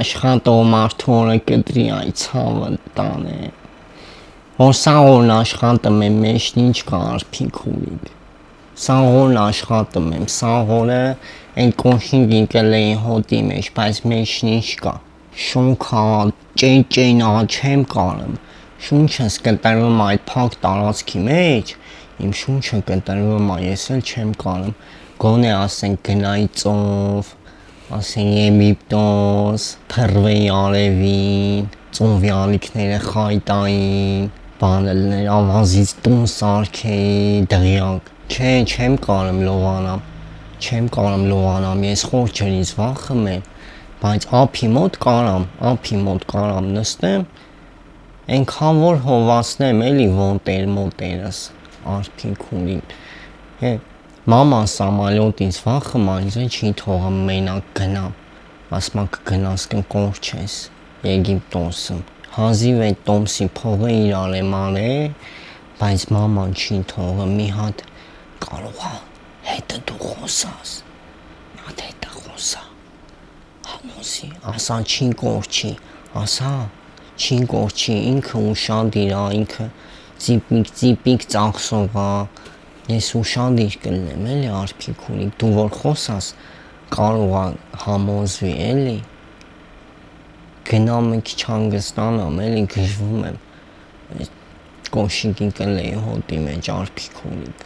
աշխատող մարդու օրը կտրի այ ցավը տանը։ Որ սաղորն աշխատում եմ մեջ ինչ կա արփինքուլիկ։ Սաղորն աշխատում եմ, սաղորը այն կոնշինգ ինկել էին հոտի մեջ, բայց մեջ ինչ կա։ Շունքա, ճեն-ճենա, չեմ կարում։ Շունչս կտրվում այդ փակ տարածքի մեջ, իմ շունչը կտրվում է, ես էլ չեմ կարում։ Գոնե ասենք գնայի ծով, ասենք Եգիպտոս, թռվեի արևին, ծովի ալիքները խայտային, բանը լներ ավազից տուն սարքեի, դղյակ։ Չէ, չեմ կարում լողանամ, ես խոր ջրից վախում եմ, բայց ափի մոտ կարամ նստեմ, այնքան որ հովացնեմ էլի մոտերս, արփինքուլին։ Մաման սամալյոտից վախում է, ինձ չի թողում մենակ գնամ, ասում է կգնաս կկորչես Եգիպտոսում։ Հազիվ այդ տոմսի փողը իրար եմ արել, բայց մաման չի թողում, մի հատ կարող է հետը դու խոսաս, մի հատ հետը խոսա, համոզի, ասա չի կորչի, ինքը ուշադիր է, ինքը ծիպիկ ծախսող է, ես ուշադիր կլինեմ էլի արփինքուլիկ, դու որ խոսաս կարող է համոզվի էլի, գնամ մի քիչ հանգստանամ էլի, գժվում եմ, կոշիկի կլեի հոտի մեջ արփինքուլիկ։